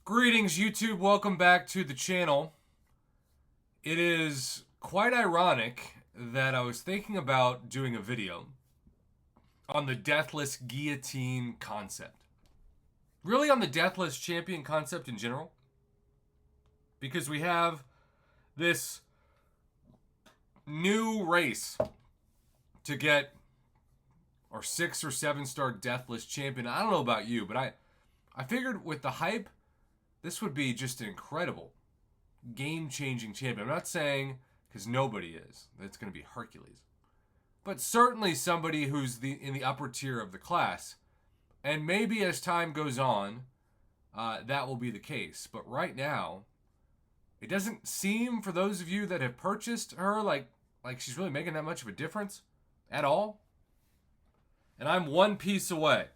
Greetings, YouTube. Welcome back to the channel. It is quite ironic that I was thinking about doing a video on the Deathless Guillotine concept. Really on the Deathless Champion concept in general. Because we have this new race to get our 6 or 7 star Deathless Champion. I don't know about you, but I figured with the hype, this would be just an incredible, game-changing champion. I'm not saying, because nobody is, that it's going to be Hercules. But certainly somebody who's in the upper tier of the class. And maybe as time goes on, that will be the case. But right now, it doesn't seem, for those of you that have purchased her, like she's really making that much of a difference at all. And I'm one piece away.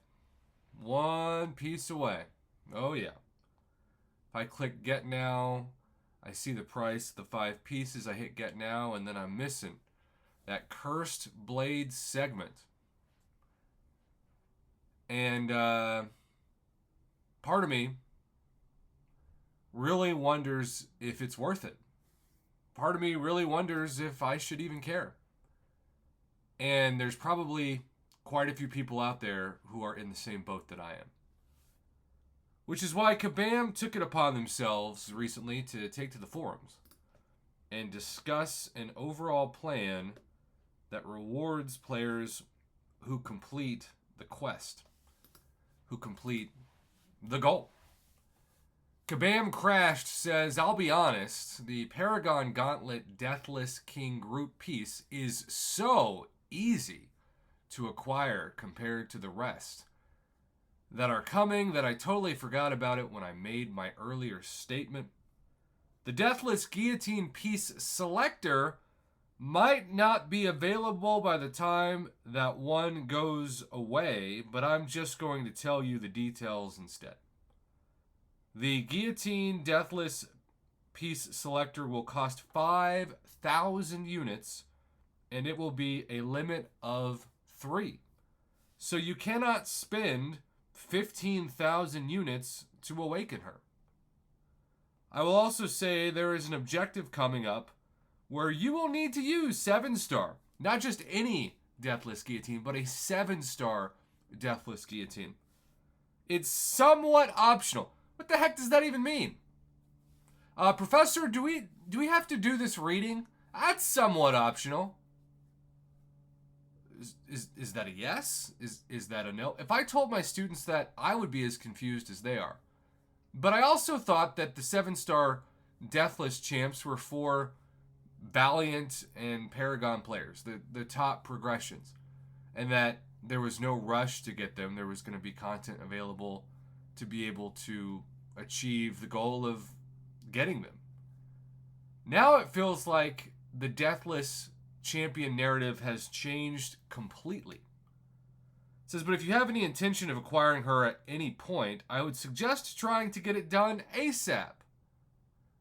One piece away. Oh, yeah. If I click Get Now, I see the price, the 5 pieces. I hit Get Now, and then I'm missing that Cursed Blade segment. And part of me really wonders if it's worth it. Part of me really wonders if I should even care. And there's probably quite a few people out there who are in the same boat that I am. Which is why Kabam took it upon themselves recently to take to the forums and discuss an overall plan that rewards players who complete the quest, who complete the goal. Kabam Crashed says, I'll be honest, the Paragon Gauntlet Deathless King group piece is so easy to acquire compared to the rest that are coming that I totally forgot about it when I made my earlier statement. The Deathless Guillotine piece selector might not be available by the time that one goes away, but I'm just going to tell you the details instead. The Guillotine Deathless piece selector will cost 5,000 units, and it will be a limit of 3. So you cannot spend 15,000 units to awaken her. I will also say there is an objective coming up where you will need to use 7 star, not just any Deathless Guillotine, but a 7 star Deathless Guillotine. It's somewhat optional. What the heck does that even mean? Professor, do we have to do this reading? That's somewhat optional. Is that a yes? Is that a no? If I told my students that, I would be as confused as they are. But I also thought that the 7 star Deathless champs were for Valiant and Paragon players, the top progressions. And that there was no rush to get them. There was going to be content available to be able to achieve the goal of getting them. Now it feels like the Deathless champion narrative has changed completely. It says, but if you have any intention of acquiring her at any point, I would suggest trying to get it done ASAP.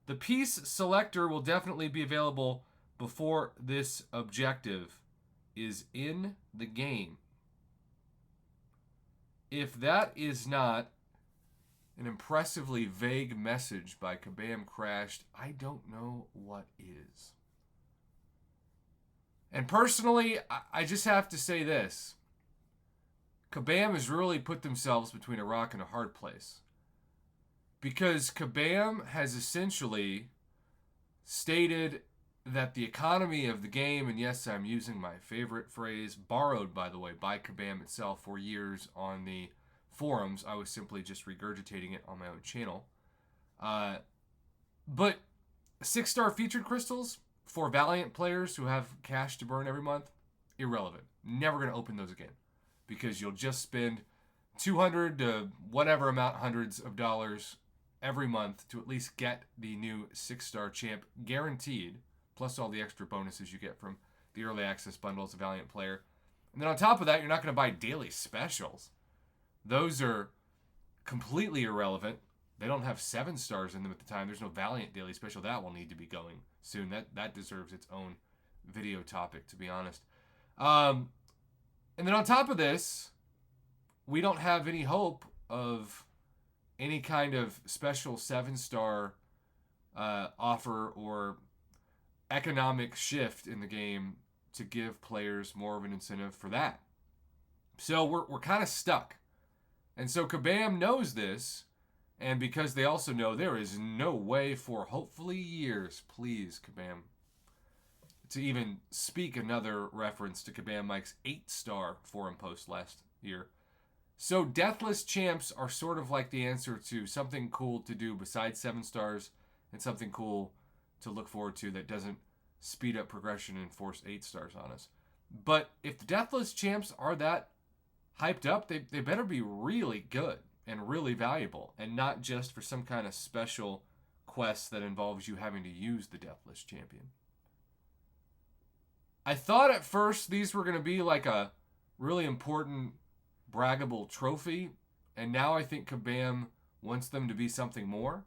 The piece selector will definitely be available before this objective is in the game. If that is not an impressively vague message by Kabam Crashed, I don't know what is. And personally, I just have to say this. Kabam has really put themselves between a rock and a hard place. Because Kabam has essentially stated that the economy of the game, and yes, I'm using my favorite phrase, borrowed, by the way, by Kabam itself for years on the forums. I was simply just regurgitating it on my own channel. But 6 star featured crystals for Valiant players who have cash to burn every month, irrelevant. Never going to open those again. Because you'll just spend 200 to whatever amount, hundreds of dollars every month to at least get the new 6 star champ guaranteed, plus all the extra bonuses you get from the early access bundle as a Valiant player. And then on top of that, you're not going to buy daily specials. Those are completely irrelevant. They don't have 7 stars in them at the time. There's no Valiant daily special. That will need to be going soon. That deserves its own video topic, to be honest. And then on top of this, we don't have any hope of any kind of special 7-star offer or economic shift in the game to give players more of an incentive for that. So we're kind of stuck. And so Kabam knows this, and because they also know there is no way for hopefully years, please, Kabam, to even speak another reference to Kabam Mike's 8-star forum post last year. So Deathless champs are sort of like the answer to something cool to do besides 7 stars and something cool to look forward to that doesn't speed up progression and force 8 stars on us. But if the Deathless champs are that hyped up, they better be really good and really valuable, and not just for some kind of special quest that involves you having to use the Deathless champion. I thought at first these were going to be like a really important braggable trophy, and now I think Kabam wants them to be something more,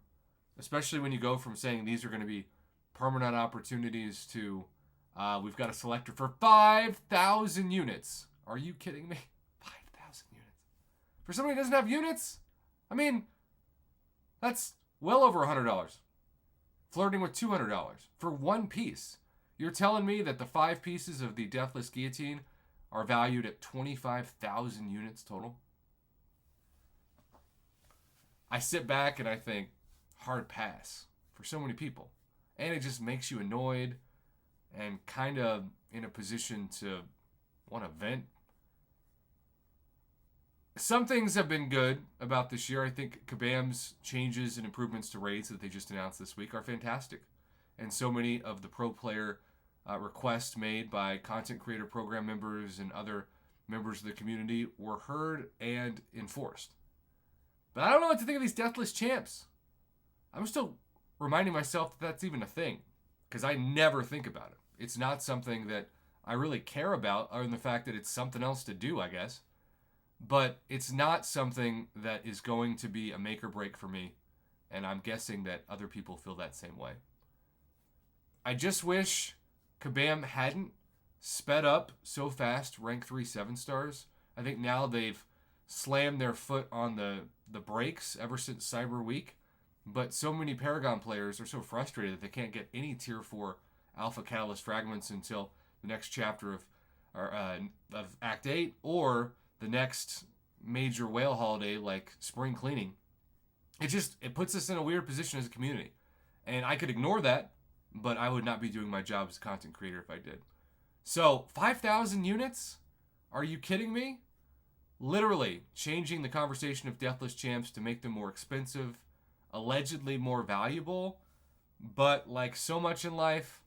especially when you go from saying these are going to be permanent opportunities to we've got a selector for 5,000 units. Are you kidding me? 5,000 units. For somebody who doesn't have units? I mean, that's well over $100. Flirting with $200 for one piece. You're telling me that the 5 pieces of the Deathless Guillotine are valued at 25,000 units total? I sit back and I think, hard pass for so many people. And it just makes you annoyed and kind of in a position to want to vent. Some things have been good about this year. I think Kabam's changes and improvements to raids that they just announced this week are fantastic. And so many of the pro player requests made by content creator program members and other members of the community were heard and enforced. But I don't know what to think of these Deathless champs. I'm still reminding myself that that's even a thing, because I never think about it. It's not something that I really care about, other than the fact that it's something else to do, I guess. But it's not something that is going to be a make or break for me, and I'm guessing that other people feel that same way. I just wish Kabam hadn't sped up so fast rank 3 7 stars. I think now they've slammed their foot on the brakes ever since Cyber Week. But so many Paragon players are so frustrated that they can't get any tier 4 Alpha Catalyst fragments until the next chapter of Act 8 or the next major whale holiday like Spring Cleaning. It puts us in a weird position as a community. And I could ignore that, but I would not be doing my job as a content creator if I did. So, 5,000 units? Are you kidding me? Literally changing the conversation of Deathless champs to make them more expensive, allegedly more valuable. But like so much in life,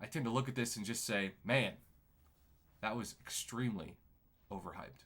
I tend to look at this and just say, man, that was extremely overhyped.